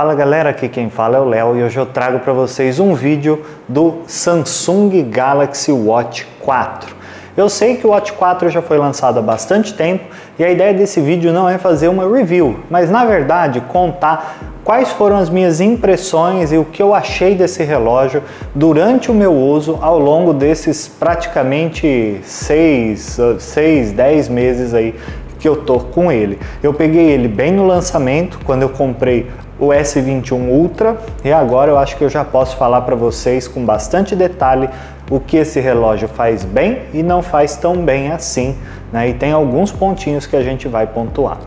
Fala galera, aqui quem fala é o Léo e hoje eu trago para vocês um vídeo do Samsung Galaxy Watch 4. Eu sei que o Watch 4 já foi lançado há bastante tempo e a ideia desse vídeo não é fazer uma review, mas na verdade contar quais foram as minhas impressões e o que eu achei desse relógio durante o meu uso ao longo desses praticamente 10 meses aí que eu tô com ele. Eu peguei ele bem no lançamento, quando eu comprei o S21 Ultra, e agora eu acho que eu já posso falar para vocês com bastante detalhe o que esse relógio faz bem e não faz tão bem assim, né? E tem alguns pontinhos que a gente vai pontuar.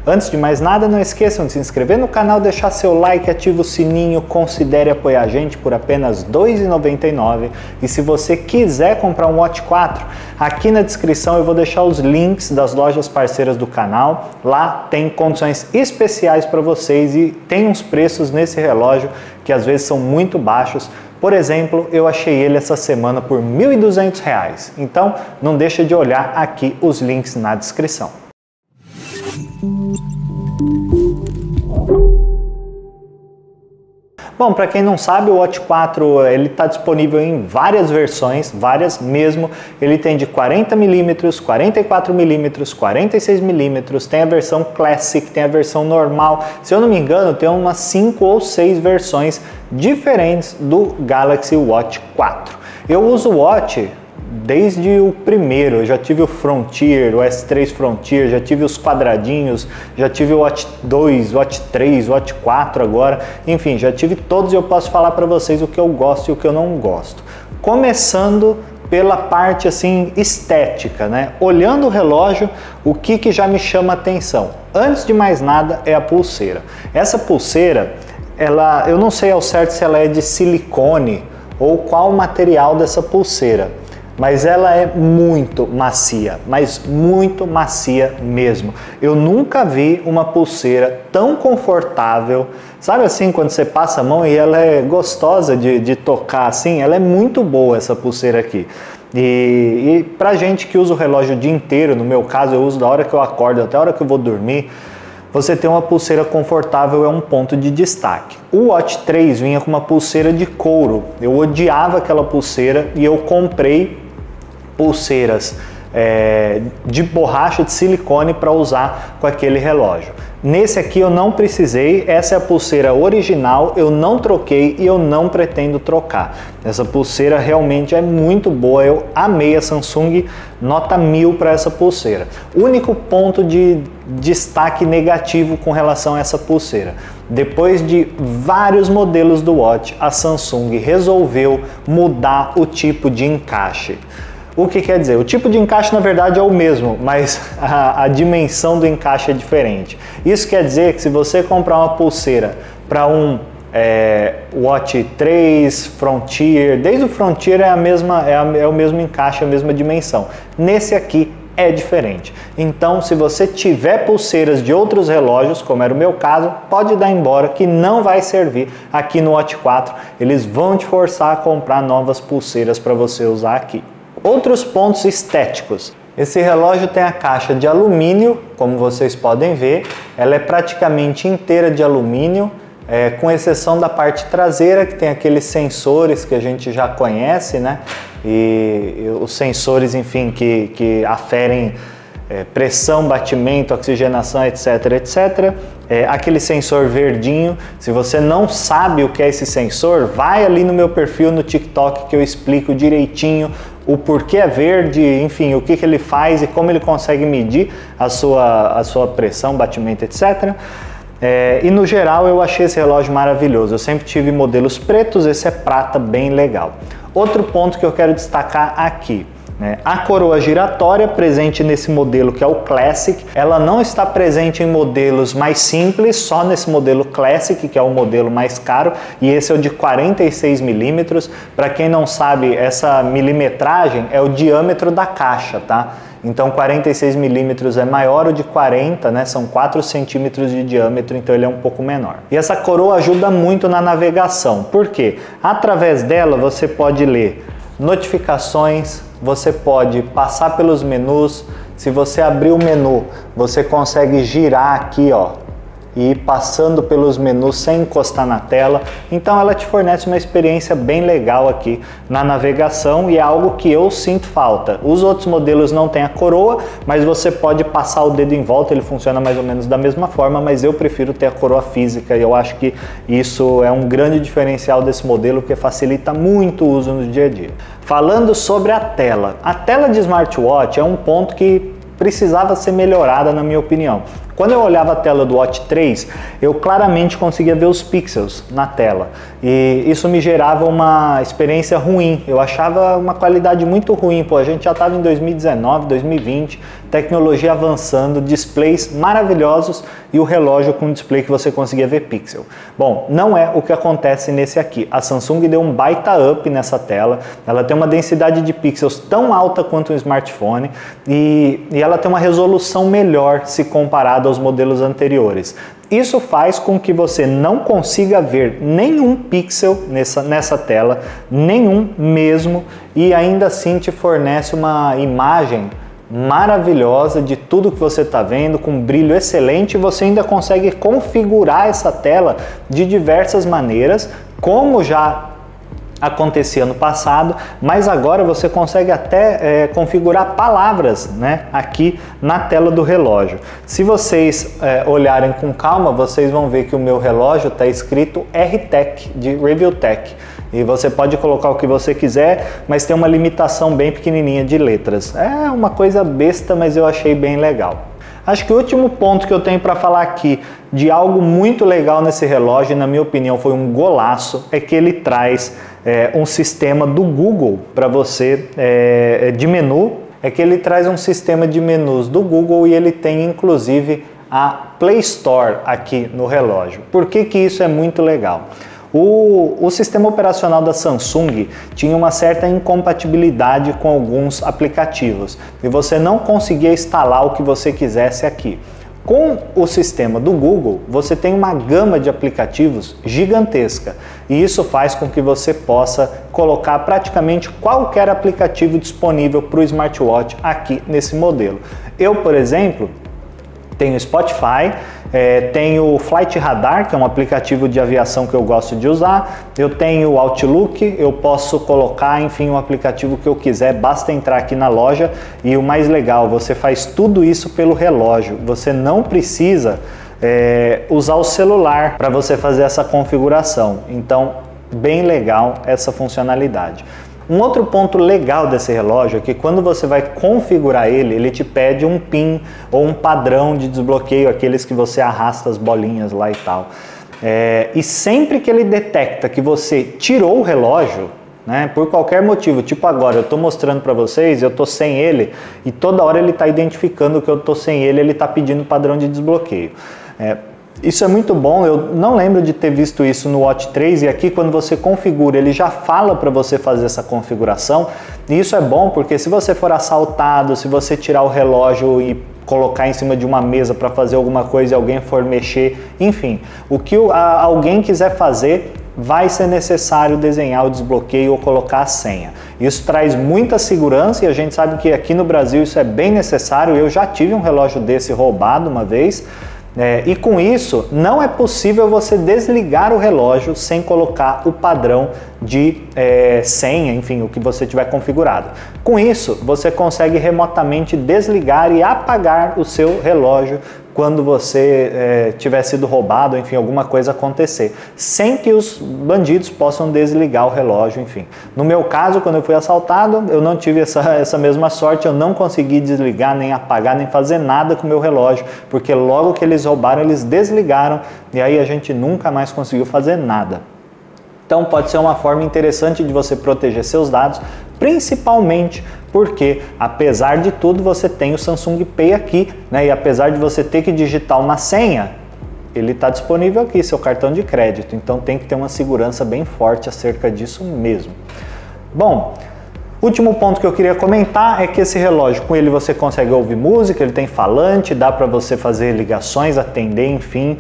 Antes de mais nada, não esqueçam de se inscrever no canal, deixar seu like, ativa o sininho, considere apoiar a gente por apenas R$ 2,99. E se você quiser comprar um Watch 4, aqui na descrição eu vou deixar os links das lojas parceiras do canal. Lá tem condições especiais para vocês e tem uns preços nesse relógio que às vezes são muito baixos. Por exemplo, eu achei ele essa semana por R$ 1.200. Então, não deixa de olhar aqui os links na descrição. Bom, para quem não sabe, o Watch 4 ele está disponível em várias versões, várias mesmo. Ele tem de 40mm, 44mm, 46mm, tem a versão Classic, tem a versão normal. Se eu não me engano, tem umas 5 ou 6 versões diferentes do Galaxy Watch 4. Eu uso o Watch desde o primeiro, eu já tive o Frontier, o S3 Frontier, já tive os quadradinhos, já tive o Watch 2, o Watch 3, o Watch 4 agora, enfim, já tive todos e eu posso falar para vocês o que eu gosto e o que eu não gosto. Começando pela parte assim estética, né? Olhando o relógio, o que já me chama atenção? Antes de mais nada é a pulseira. Essa pulseira, eu não sei ao certo se ela é de silicone ou qual o material dessa pulseira, mas ela é muito macia, mas muito macia mesmo. Eu nunca vi uma pulseira tão confortável, sabe assim, quando você passa a mão e ela é gostosa de tocar assim, ela é muito boa essa pulseira aqui. E pra gente que usa o relógio o dia inteiro, no meu caso eu uso da hora que eu acordo até a hora que eu vou dormir, você ter uma pulseira confortável é um ponto de destaque. O Watch 3 vinha com uma pulseira de couro, eu odiava aquela pulseira e eu comprei pulseiras de borracha de silicone para usar com aquele relógio. Nesse aqui eu não precisei, essa é a pulseira original, eu não troquei e eu não pretendo trocar. Essa pulseira realmente é muito boa, eu amei a Samsung, nota 1000 para essa pulseira. Único ponto de destaque negativo com relação a essa pulseira: depois de vários modelos do Watch, a Samsung resolveu mudar o tipo de encaixe. O que quer dizer? O tipo de encaixe na verdade é o mesmo, mas a dimensão do encaixe é diferente. Isso quer dizer que se você comprar uma pulseira para um Watch 3, Frontier, desde o Frontier é o mesmo encaixe, a mesma dimensão. Nesse aqui é diferente. Então, se você tiver pulseiras de outros relógios, como era o meu caso, pode dar embora que não vai servir aqui no Watch 4. Eles vão te forçar a comprar novas pulseiras para você usar aqui. Outros pontos estéticos. Esse relógio tem a caixa de alumínio, como vocês podem ver. Ela é praticamente inteira de alumínio, com exceção da parte traseira, que tem aqueles sensores que a gente já conhece, né? E os sensores, enfim, que aferem pressão, batimento, oxigenação, etc, etc. Aquele sensor verdinho, se você não sabe o que é esse sensor, vai ali no meu perfil no TikTok que eu explico direitinho o porquê é verde, enfim, o que ele faz e como ele consegue medir a sua pressão, batimento, etc. E no geral eu achei esse relógio maravilhoso. Eu sempre tive modelos pretos, esse é prata, bem legal. Outro ponto que eu quero destacar aqui: a coroa giratória presente nesse modelo que é o Classic, ela não está presente em modelos mais simples, só nesse modelo Classic, que é o modelo mais caro, e esse é o de 46mm. Para quem não sabe, essa milimetragem é o diâmetro da caixa, tá? Então 46mm é maior, o de 40, né? São 4 centímetros de diâmetro, então ele é um pouco menor. E essa coroa ajuda muito na navegação, porque através dela você pode ler notificações, você pode passar pelos menus. Se você abrir o menu, você consegue girar aqui, ó, e ir passando pelos menus sem encostar na tela. Então ela te fornece uma experiência bem legal aqui na navegação e é algo que eu sinto falta. Os outros modelos não têm a coroa, mas você pode passar o dedo em volta, ele funciona mais ou menos da mesma forma, mas eu prefiro ter a coroa física e eu acho que isso é um grande diferencial desse modelo, que facilita muito o uso no dia a dia. Falando sobre a tela de smartwatch é um ponto que precisava ser melhorada, na minha opinião. Quando eu olhava a tela do Watch 3, eu claramente conseguia ver os pixels na tela e isso me gerava uma experiência ruim. Eu achava uma qualidade muito ruim. Pô, a gente já estava em 2019, 2020, tecnologia avançando, displays maravilhosos e o relógio com display que você conseguia ver pixel. Bom, não é o que acontece nesse aqui. A Samsung deu um baita up nessa tela, ela tem uma densidade de pixels tão alta quanto um smartphone e ela tem uma resolução melhor se comparado aos modelos anteriores. Isso faz com que você não consiga ver nenhum pixel nessa tela, nenhum mesmo, e ainda assim te fornece uma imagem maravilhosa de tudo que você está vendo, com brilho excelente, e você ainda consegue configurar essa tela de diversas maneiras, como já acontecia no passado, mas agora você consegue até configurar palavras, né, aqui na tela do relógio. Se vocês olharem com calma, vocês vão ver que o meu relógio está escrito RTech, de ReviewTech, e você pode colocar o que você quiser, mas tem uma limitação bem pequenininha de letras. É uma coisa besta, mas eu achei bem legal. Acho que o último ponto que eu tenho para falar aqui de algo muito legal nesse relógio, e na minha opinião foi um golaço, é que ele traz um sistema do Google para você de menu. É que ele traz um sistema de menus do Google e ele tem inclusive a Play Store aqui no relógio. Por que que isso é muito legal? O sistema operacional da Samsung tinha uma certa incompatibilidade com alguns aplicativos e você não conseguia instalar o que você quisesse aqui. Com o sistema do Google, você tem uma gama de aplicativos gigantesca e isso faz com que você possa colocar praticamente qualquer aplicativo disponível para o smartwatch aqui nesse modelo. Eu, por exemplo, tenho Spotify, tenho o Flight Radar, que é um aplicativo de aviação que eu gosto de usar, eu tenho o Outlook, eu posso colocar, enfim, um aplicativo que eu quiser, basta entrar aqui na loja e o mais legal, você faz tudo isso pelo relógio, você não precisa usar o celular para você fazer essa configuração, então bem legal essa funcionalidade. Um outro ponto legal desse relógio é que quando você vai configurar ele, ele te pede um PIN ou um padrão de desbloqueio, aqueles que você arrasta as bolinhas lá e tal. E sempre que ele detecta que você tirou o relógio, né, por qualquer motivo, tipo agora eu estou mostrando para vocês, eu estou sem ele e toda hora ele está identificando que eu estou sem ele, ele está pedindo padrão de desbloqueio. Isso é muito bom, eu não lembro de ter visto isso no Watch 3 e aqui quando você configura, ele já fala para você fazer essa configuração e isso é bom porque se você for assaltado, se você tirar o relógio e colocar em cima de uma mesa para fazer alguma coisa e alguém for mexer, enfim, o que alguém quiser fazer, vai ser necessário desenhar o desbloqueio ou colocar a senha. Isso traz muita segurança e a gente sabe que aqui no Brasil isso é bem necessário, eu já tive um relógio desse roubado uma vez, e com isso não é possível você desligar o relógio sem colocar o padrão de senha, enfim, o que você tiver configurado. Com isso você consegue remotamente desligar e apagar o seu relógio quando você tiver sido roubado, enfim, alguma coisa acontecer, sem que os bandidos possam desligar o relógio, enfim. No meu caso, quando eu fui assaltado, eu não tive essa mesma sorte, eu não consegui desligar, nem apagar, nem fazer nada com o meu relógio, porque logo que eles roubaram, eles desligaram, e aí a gente nunca mais conseguiu fazer nada. Então pode ser uma forma interessante de você proteger seus dados, principalmente porque, apesar de tudo, você tem o Samsung Pay aqui, né? E apesar de você ter que digitar uma senha, ele está disponível aqui, seu cartão de crédito. Então tem que ter uma segurança bem forte acerca disso mesmo. Bom, Último ponto que eu queria comentar é que esse relógio, com ele você consegue ouvir música, ele tem falante, dá para você fazer ligações, atender, enfim.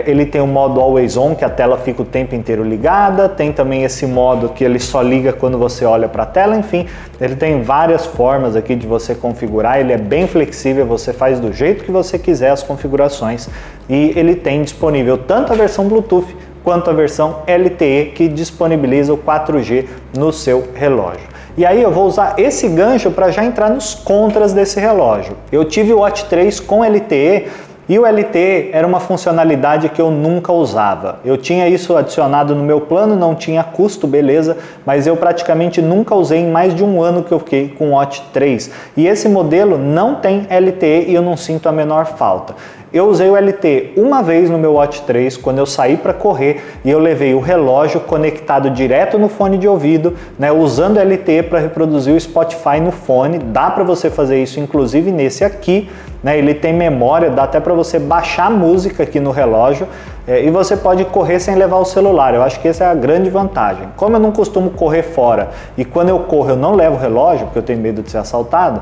Ele tem o modo Always On, que a tela fica o tempo inteiro ligada, tem também esse modo que ele só liga quando você olha para a tela, enfim. Ele tem várias formas aqui de você configurar, ele é bem flexível, você faz do jeito que você quiser as configurações. E ele tem disponível tanto a versão Bluetooth quanto a versão LTE, que disponibiliza o 4G no seu relógio. E aí eu vou usar esse gancho para já entrar nos contras desse relógio. Eu tive o Watch 3 com LTE e o LTE era uma funcionalidade que eu nunca usava. Eu tinha isso adicionado no meu plano, não tinha custo, beleza, mas eu praticamente nunca usei em mais de um ano que eu fiquei com o Watch 3. E esse modelo não tem LTE e eu não sinto a menor falta. Eu usei o LTE uma vez no meu Watch 3 quando eu saí para correr e eu levei o relógio conectado direto no fone de ouvido, né, usando o LTE para reproduzir o Spotify no fone. Dá para você fazer isso inclusive nesse aqui, né, ele tem memória, dá até para você baixar música aqui no relógio e você pode correr sem levar o celular. Eu acho que essa é a grande vantagem. Como eu não costumo correr fora e quando eu corro eu não levo o relógio porque eu tenho medo de ser assaltado,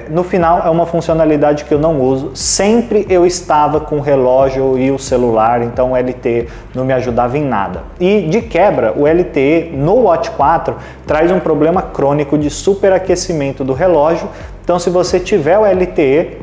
no final é uma funcionalidade que eu não uso. Sempre eu estava com o relógio e o celular, então o LTE não me ajudava em nada. E de quebra, o LTE no Watch 4 traz um problema crônico de superaquecimento do relógio. Então se você tiver o LTE,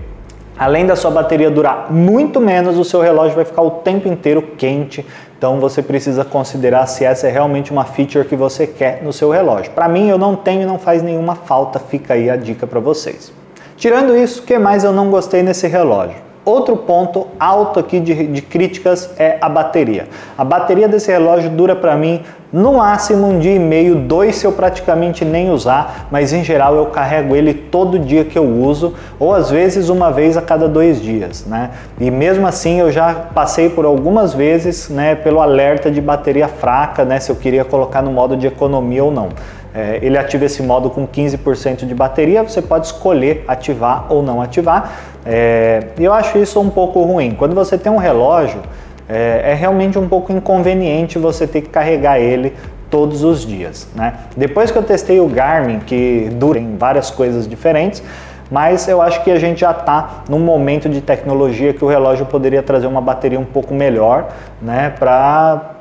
além da sua bateria durar muito menos, o seu relógio vai ficar o tempo inteiro quente. Então você precisa considerar se essa é realmente uma feature que você quer no seu relógio. Para mim eu não tenho e não faz nenhuma falta, fica aí a dica para vocês. Tirando isso, o que mais eu não gostei nesse relógio? Outro ponto alto aqui de críticas é a bateria. A bateria desse relógio dura para mim no máximo um dia e meio, 2 se eu praticamente nem usar, mas em geral eu carrego ele todo dia que eu uso, ou às vezes uma vez a cada 2 dias, né? E mesmo assim eu já passei por algumas vezes, né, pelo alerta de bateria fraca, né, se eu queria colocar no modo de economia ou não. Ele ativa esse modo com 15% de bateria, você pode escolher ativar ou não ativar. E eu acho isso um pouco ruim. Quando você tem um relógio, é realmente um pouco inconveniente você ter que carregar ele todos os dias, né? Depois que eu testei o Garmin, que dura em várias coisas diferentes, mas eu acho que a gente já está num momento de tecnologia que o relógio poderia trazer uma bateria um pouco melhor, né, para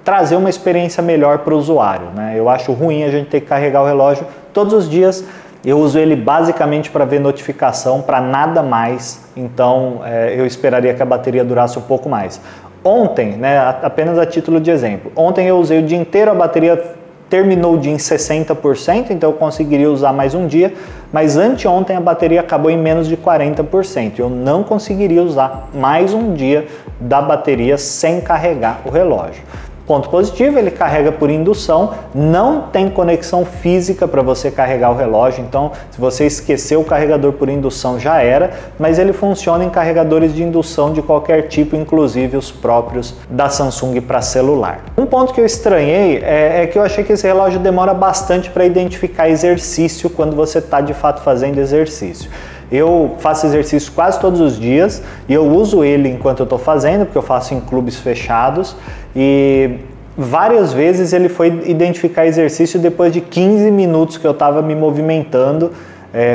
trazer uma experiência melhor para o usuário, né? Eu acho ruim a gente ter que carregar o relógio todos os dias. Eu uso ele basicamente para ver notificação, para nada mais, então eu esperaria que a bateria durasse um pouco mais. Ontem, né, apenas a título de exemplo, ontem eu usei o dia inteiro, a bateria terminou o dia em 60%, então eu conseguiria usar mais um dia, mas anteontem a bateria acabou em menos de 40%. Eu não conseguiria usar mais um dia da bateria sem carregar o relógio. Ponto positivo, ele carrega por indução, não tem conexão física para você carregar o relógio, então se você esqueceu o carregador por indução já era, mas ele funciona em carregadores de indução de qualquer tipo, inclusive os próprios da Samsung para celular. Um ponto que eu estranhei é que eu achei que esse relógio demora bastante para identificar exercício quando você está de fato fazendo exercício. Eu faço exercício quase todos os dias e eu uso ele enquanto eu estou fazendo, porque eu faço em clubes fechados, e várias vezes ele foi identificar exercício depois de 15 minutos que eu estava me movimentando.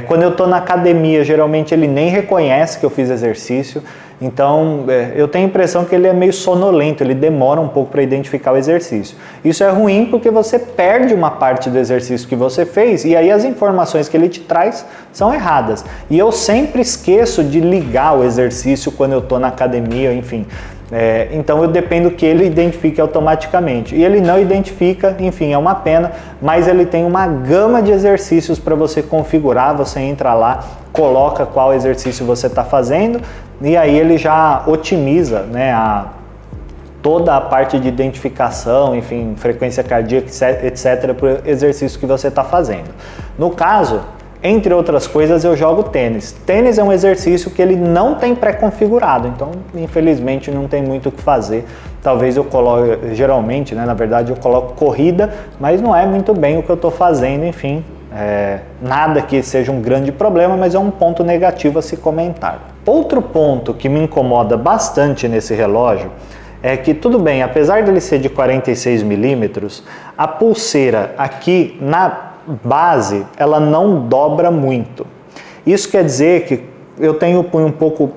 Quando eu estou na academia, geralmente ele nem reconhece que eu fiz exercício, então eu tenho a impressão que ele é meio sonolento, ele demora um pouco para identificar o exercício. Isso é ruim porque você perde uma parte do exercício que você fez e aí as informações que ele te traz são erradas. E eu sempre esqueço de ligar o exercício quando eu estou na academia, enfim. Então eu dependo que ele identifique automaticamente, e ele não identifica, enfim, é uma pena, mas ele tem uma gama de exercícios para você configurar. Você entra lá, coloca qual exercício você está fazendo e aí ele já otimiza, né, toda a parte de identificação, enfim, frequência cardíaca, etc, para o exercício que você está fazendo. No caso, entre outras coisas, eu jogo tênis. Tênis é um exercício que ele não tem pré-configurado, então infelizmente não tem muito o que fazer. Talvez eu coloque, geralmente, né, na verdade eu coloco corrida, mas não é muito bem o que eu estou fazendo, enfim. Nada que seja um grande problema, mas é um ponto negativo a se comentar. Outro ponto que me incomoda bastante nesse relógio é que, tudo bem, apesar dele ser de 46 milímetros, a pulseira aqui base, ela não dobra muito. Isso quer dizer que eu tenho o punho um pouco